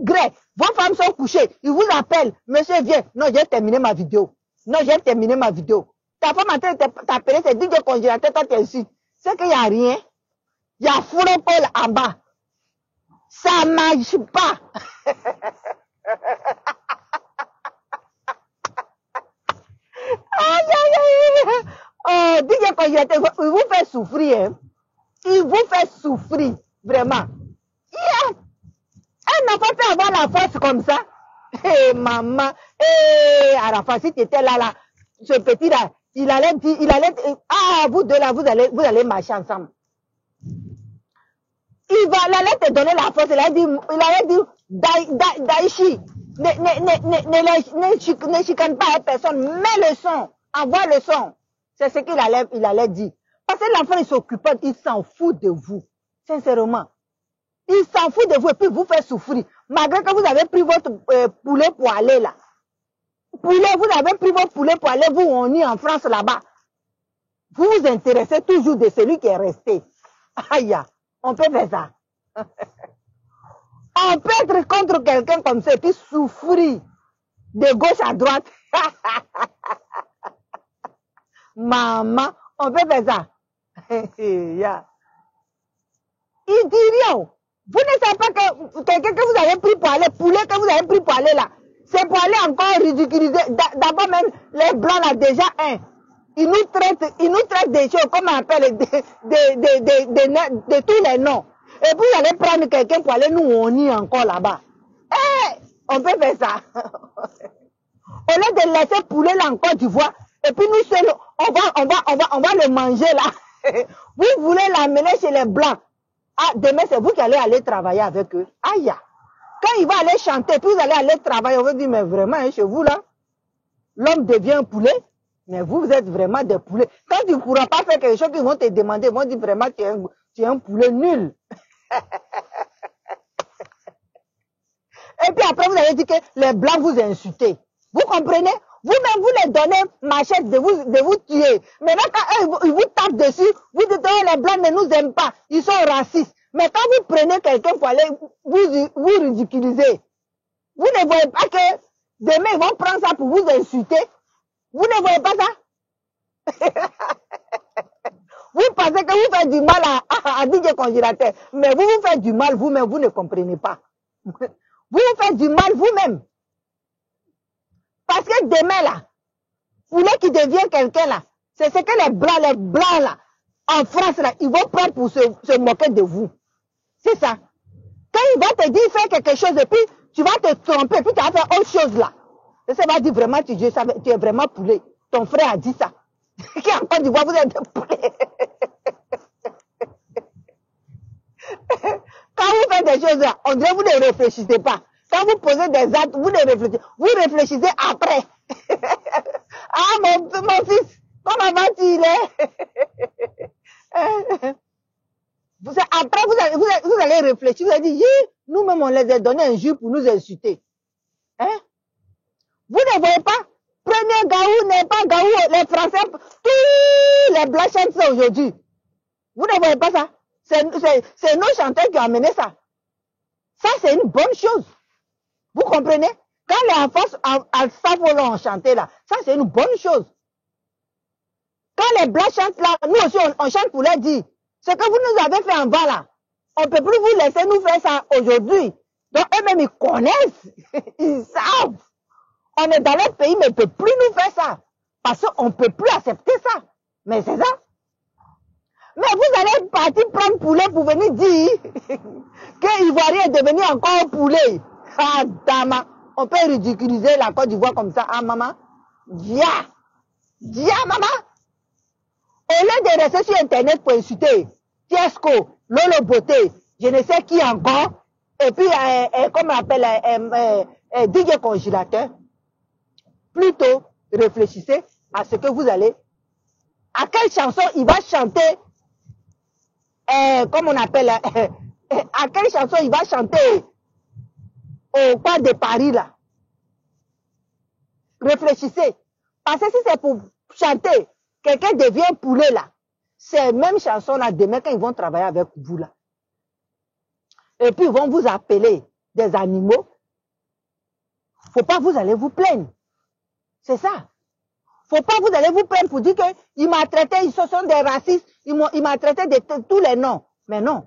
gré. Vos femmes sont couchées, ils vous appellent. Monsieur, viens. Non, j'ai terminé ma vidéo. Non, j'ai terminé ma vidéo. Ta femme en train de t'appeler, c'est DJ Congélateur, toi t'es ici. C'est qu'il n'y a rien. Il y a Fourepol en bas. Ça ne marche pas. Oh, DJ Congélateur, il vous fait souffrir. Hein? Il vous fait souffrir, vraiment. Yeah. Un enfant peut avoir la force comme ça. Hé, maman. Hé, Arafat, si tu étais là, ce petit-là, il allait dire, ah, vous deux là, vous allez marcher ensemble. Il allait te donner la force. Il allait dire, Daïchi, ne chicane pas à personne, mets le son, envoie le son. C'est ce qu'il allait dire. Parce que l'enfant, il s'occupe, il s'en fout de vous. Sincèrement. Il s'en fout de vous et puis vous fait souffrir. Malgré que vous avez pris votre poulet pour aller là. Vous avez pris votre poulet pour aller, vous, on est en France là-bas. Vous vous intéressez toujours de celui qui est resté. Aïe, on peut faire ça. On peut être contre quelqu'un comme ça et puis souffrir de gauche à droite. Maman, on peut faire ça. Yeah. Il dit rien. Vous ne savez pas que quelqu'un que vous avez pris pour aller, poulet que vous avez pris pour aller là, c'est pour aller encore ridiculiser. D'abord même, les blancs là, déjà, ils nous traitent des choses, comme on appelle, de tous les noms. Et puis vous allez prendre quelqu'un pour aller, nous on y est encore là-bas. On peut faire ça. Au lieu de laisser poulet là en Côte d'Ivoire, et puis nous seuls, on va le manger là. Vous voulez l'amener chez les blancs. Ah, demain c'est vous qui allez aller travailler avec eux. Aïe. Quand il va aller chanter, puis vous allez aller travailler, on va dire, mais vraiment, chez vous là, l'homme devient un poulet, mais vous êtes vraiment des poulets. Quand tu ne pourras pas faire quelque chose, ils vont te demander, ils vont dire vraiment, tu es un poulet nul. Et puis après, vous allez dire que les blancs vous insultent. Vous comprenez? Vous-même, vous les donnez machette de vous tuer. Mais là, quand ils vous tapent dessus, vous dites, oh, les blancs ne nous aiment pas. Ils sont racistes. Mais quand vous prenez quelqu'un pour aller vous ridiculiser, vous ne voyez pas que demain, ils vont prendre ça pour vous insulter. Vous ne voyez pas ça? Vous pensez que vous faites du mal à DJ Congélateur. Mais vous faites du mal vous-même, vous ne comprenez pas. Vous faites du mal vous-même. Parce que demain là, poulet qui devient quelqu'un là, c'est ce que les blancs là, en France là, ils vont prendre pour se moquer de vous. C'est ça. Quand il va te dire faire quelque chose et puis tu vas te tromper et puis tu vas faire autre chose là. Et ça va dire vraiment tu es vraiment poulet. Ton frère a dit ça. Qui en Côte d'Ivoire, vous êtes des poulets. Quand vous faites des choses là, on dirait que vous ne réfléchissez pas. Quand vous posez des actes, vous ne réfléchissez pas. Vous réfléchissez après. Ah, mon fils, comment vas-tu il est? Après, vous allez réfléchir, vous allez dire, nous-mêmes, on les a donné un jour pour nous insulter. Hein? Vous ne voyez pas? Premier Gaou n'est pas Gaou, les Français, tous les Blancs chantent ça aujourd'hui. Vous ne voyez pas ça? C'est nos chanteurs qui ont amené ça. Ça, c'est une bonne chose. Vous comprenez? Quand les enfants à Savolo ont chanté là, ça, c'est une bonne chose. Quand les Blancs chantent là, nous aussi, on chante pour leur dire. Ce que vous nous avez fait en bas là, on ne peut plus vous laisser nous faire ça aujourd'hui. Donc, eux-mêmes, ils connaissent. Ils savent. On est dans leur pays, mais ils ne peuvent plus nous faire ça. Parce qu'on ne peut plus accepter ça. Mais c'est ça. Mais vous allez partir prendre poulet pour venir dire que l'Ivoirien est devenu encore poulet. Ah, dama. On peut ridiculiser la Côte d'Ivoire comme ça. Ah, maman. Dia. Dia, maman. Au lieu de rester sur Internet pour insulter Tiesco, Lolo Beauté, je ne sais qui encore, et puis, comme on appelle, DJ Congélateur, plutôt réfléchissez à ce que vous allez, à quelle chanson il va chanter, comme on appelle, à quelle chanson il va chanter au coin de Paris là. Réfléchissez. Parce que si c'est pour chanter, quelqu'un devient poulet là. Ces mêmes chansons là, demain quand ils vont travailler avec vous là. Et puis ils vont vous appeler des animaux. Faut pas vous allez vous plaindre. C'est ça. Faut pas vous allez vous plaindre pour dire qu'ils m'a traité, ils sont des racistes, ils m'a traité de tous les noms. Mais non.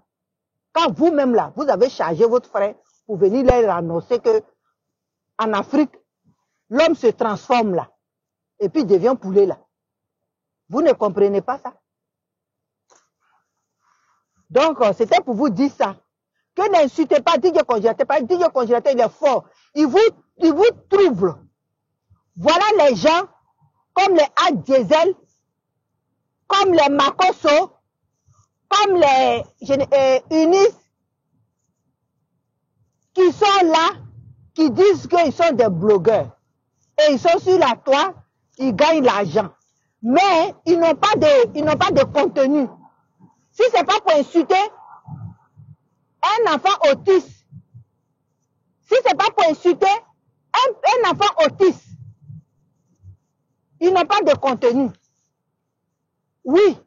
Quand vous-même là, vous avez chargé votre frère pour venir leur annoncer que en Afrique, l'homme se transforme là. Et puis il devient poulet là. Vous ne comprenez pas ça. Donc, c'était pour vous dire ça. Que n'insultez pas DJ Congélateur. DJ Congélateur, il est fort. Il vous trouble. Voilà les gens, comme les Ad Diesel, comme les Makoso, comme les Unis, qui sont là, qui disent qu'ils sont des blogueurs. Et ils sont sur la toile, ils gagnent l'argent. Mais ils n'ont pas de contenu. Si c'est pas pour insulter un enfant autiste, si c'est pas pour insulter un enfant autiste, ils n'ont pas de contenu. Oui.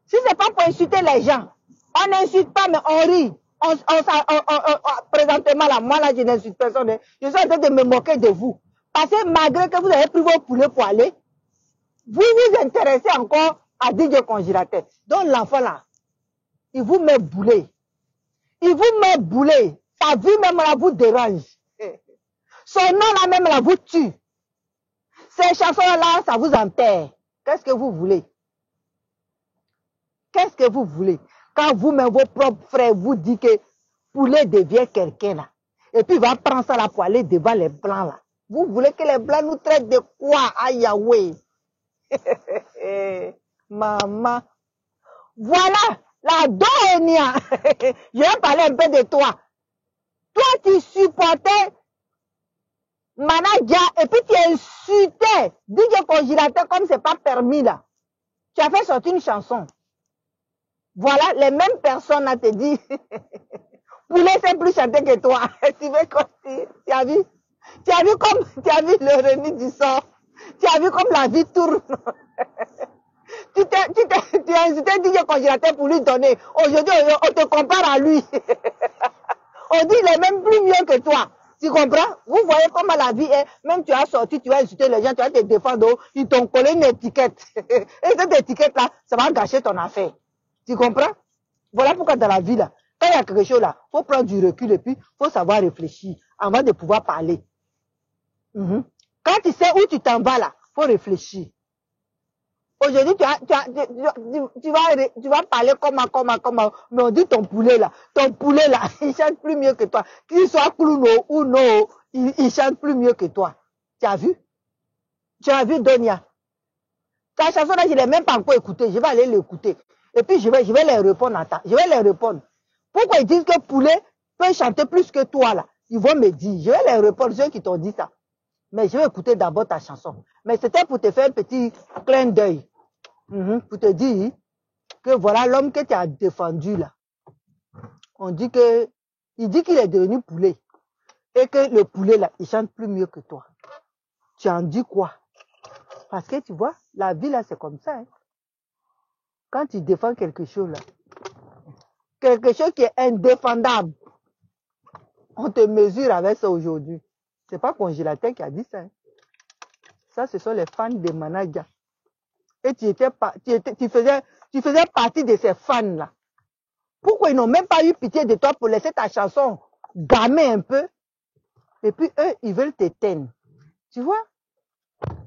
Si c'est pas pour insulter les gens, on n'insulte pas, mais on rit. Présentement là, moi là, je n'insulte personne. Je suis en train de me moquer de vous. Parce que malgré que vous avez pris vos poulets pour aller, vous vous intéressez encore à DJ Congélateur. Donc l'enfant là, il vous met boulet. Il vous met boulet. Sa vie même là vous dérange. Son nom là même là vous tue. Ces chansons là, ça vous enterre. Qu'est-ce que vous voulez? Qu'est-ce que vous voulez? Quand vous-même, vos propres frères vous disent que poulet devient quelqu'un là. Et puis il va prendre ça là pour aller devant les blancs là. Vous voulez que les blancs nous traitent de quoi? Ah Yahweh. Maman. Voilà la Donia. Je vais parler un peu de toi. Toi, tu supportais Manadia et puis tu insultais DJ Congélateur comme c'est pas permis là. Tu as fait sortir une chanson. Voilà, les mêmes personnes là te disent Poulet sait plus chanter que toi. Tu veux continuer? Tu as vu? Tu as vu comme tu as vu le remis du sort. Tu as vu comme la vie tourne. Tu as insulté DJ Congélateur pour lui donner. Aujourd'hui, on te compare à lui. On dit il est même plus mieux que toi. Tu comprends? Vous voyez comment la vie est. Même tu as sorti, tu vas insulter les gens, tu vas te défendre. Ils t'ont collé une étiquette. Et cette étiquette-là, ça va gâcher ton affaire. Tu comprends? Voilà pourquoi dans la vie, là, quand il y a quelque chose là, il faut prendre du recul et puis il faut savoir réfléchir avant de pouvoir parler. Quand tu sais où tu t'en vas là, il faut réfléchir. Aujourd'hui, tu vas parler comment, mais on dit ton poulet là, il chante plus mieux que toi. Qu'il soit clown ou non, il chante plus mieux que toi. Tu as vu? Tu as vu Donia? Ta chanson là, je ne l'ai même pas encore écoutée, je vais aller l'écouter. Et puis je vais les répondre je vais les répondre. Pourquoi ils disent que poulet peut chanter plus que toi là? Ils vont me dire, je vais les répondre, ceux qui t'ont dit ça. Mais je vais écouter d'abord ta chanson. Mais c'était pour te faire un petit clin d'œil. Pour te dire que voilà l'homme que tu as défendu là. On dit que, il dit qu'il est devenu poulet. Et que le poulet là, il chante plus mieux que toi. Tu en dis quoi? Parce que tu vois, la vie là, c'est comme ça. Hein. Quand tu défends quelque chose là, quelque chose qui est indéfendable, on te mesure avec ça aujourd'hui. C'est pas Congélateur qui a dit ça. Hein. Ça, ce sont les fans des managers. Et tu faisais partie de ces fans-là. Pourquoi ils n'ont même pas eu pitié de toi pour laisser ta chanson gamer un peu? Et puis eux, ils veulent t'éteindre. Tu vois?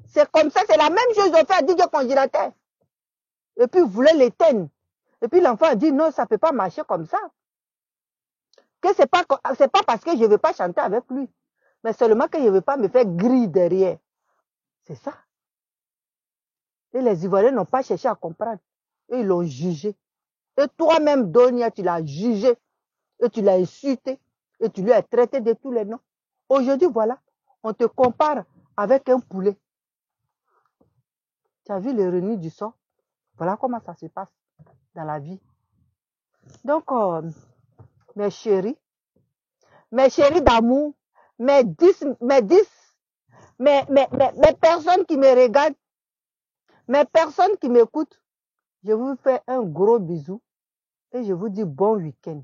C'est comme ça, c'est la même chose qu'on fait à DJ Congélateur. Et puis ils voulaient l'éteindre. Et puis l'enfant a dit non, ça ne peut pas marcher comme ça. Que c'est pas parce que je ne veux pas chanter avec lui. Mais seulement que je ne veux pas me faire griller derrière. C'est ça. Et les Ivoiriens n'ont pas cherché à comprendre. Et ils l'ont jugé. Et toi-même, Donia, tu l'as jugé. Et tu l'as insulté. Et tu lui as traité de tous les noms. Aujourd'hui, voilà, on te compare avec un poulet. Tu as vu l'ironie du sort? Voilà comment ça se passe dans la vie. Donc, mes chéris d'amour, mes personnes qui me regardent, mes personnes qui m'écoutent, je vous fais un gros bisou et je vous dis bon week-end.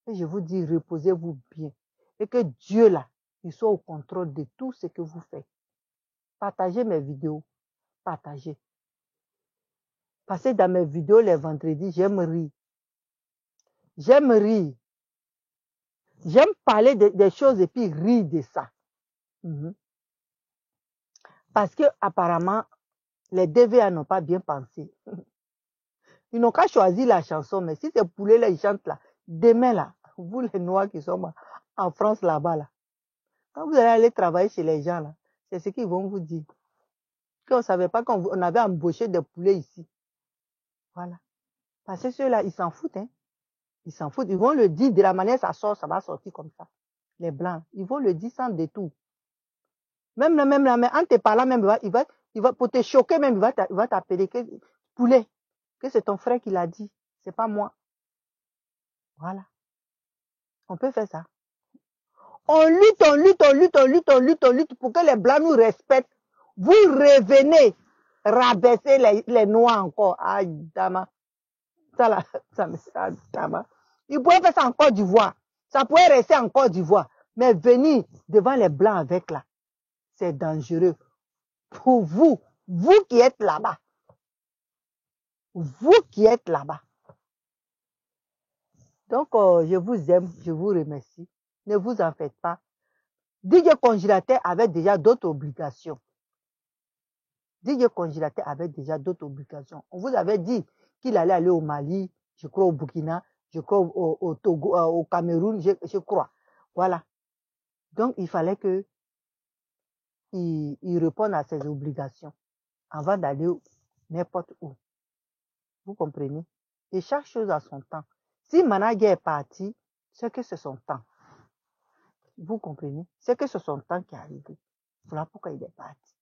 Et je vous dis reposez-vous bien. Et que Dieu là, il soit au contrôle de tout ce que vous faites. Partagez mes vidéos. Partagez. Passez dans mes vidéos les vendredis, j'aime rire. J'aime rire. J'aime parler des choses et puis rire de ça. Parce que apparemment, les DVA n'ont pas bien pensé. Ils n'ont qu'à choisir la chanson, mais si ces poulets là, ils chantent là, demain là, vous les Noirs qui sont en France là-bas là, quand vous allez aller travailler chez les gens là, c'est ce qu'ils vont vous dire. Qu'on ne savait pas qu'on avait embauché des poulets ici. Voilà. Parce que ceux-là, ils s'en foutent. Hein. Ils s'en foutent. Ils vont le dire de la manière ça sort, ça va sortir comme ça. Les blancs, ils vont le dire sans détour. Même là, en te parlant, même, il va pour te choquer, même, il va t'appeler que poulet, que c'est ton frère qui l'a dit. C'est pas moi. Voilà. On peut faire ça. On lutte pour que les blancs nous respectent. Vous revenez rabaisser les noirs encore. Aïe, dama. Ça là, dama. Ils pourraient faire ça en Côte d'Ivoire. Ça pourrait rester en Côte d'Ivoire. Mais venir devant les blancs avec là, c'est dangereux. Pour vous qui êtes là-bas. Vous qui êtes là-bas. Donc, je vous aime, je vous remercie. Ne vous en faites pas. DJ Congélateur avait déjà d'autres obligations. DJ Congélateur avait déjà d'autres obligations. On vous avait dit qu'il allait aller au Mali, je crois au Burkina, je crois au Togo, au Cameroun, je crois. Voilà. Donc, il fallait que il réponde à ses obligations avant d'aller n'importe où. Vous comprenez? Et chaque chose a son temps. Si Managua est parti, c'est que c'est son temps. Vous comprenez? C'est que c'est son temps qui est arrivé. Voilà pourquoi il est parti.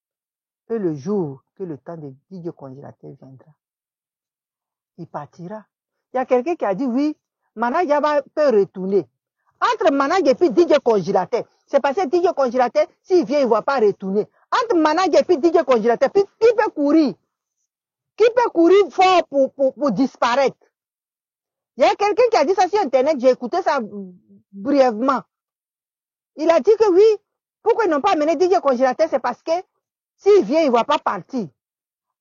Et le jour que le temps de DJ Congélateur viendra, il partira. Il y a quelqu'un qui a dit oui, Managua peut retourner. Entre Managua et puis DJ Congélateur, c'est parce que DJ Congélateur, s'il vient, il ne va pas retourner. Entre Managua et puis DJ Congélateur, puis qui peut courir? Qui peut courir fort pour disparaître? Il y a quelqu'un qui a dit ça sur Internet, j'ai écouté ça brièvement. Il a dit que oui, pourquoi ils n'ont pas amené DJ Congélateur, c'est parce que s'il vient, il ne va pas partir.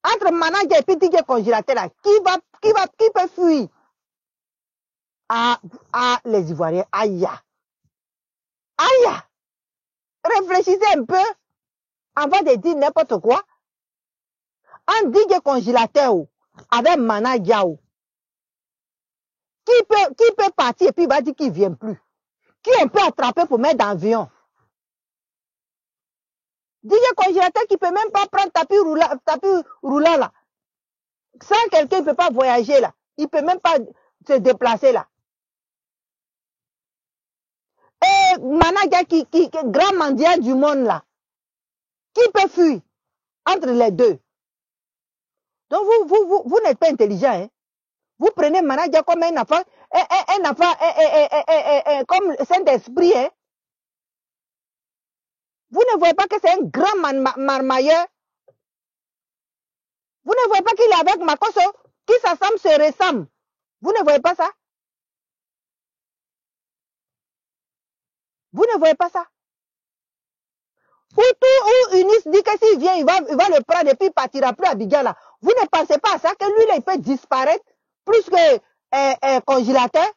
Entre Managua et puis DJ Congélateur, là, qui peut fuir? Ah, les Ivoiriens, aïe. Aïe. Réfléchissez un peu avant de dire n'importe quoi. En DJ Congélateur avec Managua, qui peut partir et puis il va dire qu'il ne vient plus? Qui on peut attraper pour mettre dans l'avion? DJ Congélateur qui ne peut même pas prendre tapis roulant là. Sans quelqu'un, il ne peut pas voyager là. Il ne peut même pas se déplacer là. Et Managua qui est grand mendiant du monde là. Qui peut fuir entre les deux? Donc vous n'êtes pas intelligent. Hein? Vous prenez manager comme un enfant, comme Saint-Esprit. Hein? Vous ne voyez pas que c'est un grand marmailleur. Vous ne voyez pas qu'il est avec Makoso, qui s'assemble, se ressemble. Vous ne voyez pas ça? Vous ne voyez pas ça? Ou Unis dit que s'il vient, il va le prendre et puis il partira plus à Bigala. Vous ne pensez pas à ça, que lui, là, il peut disparaître plus que congélateur?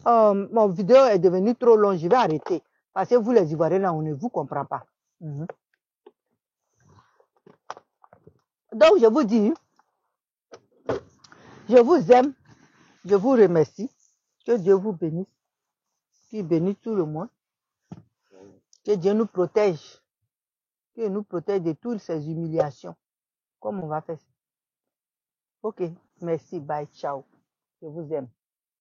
Mon vidéo est devenue trop longue, je vais arrêter. Parce que vous, les Ivoiriens, là, on ne vous comprend pas. Donc, je vous dis, je vous aime, je vous remercie. Que Dieu vous bénisse. Qu'il bénisse tout le monde. Que Dieu nous protège. Qu'il nous protège de toutes ces humiliations. Comme on va faire. Ok, merci, bye, ciao. Je vous aime.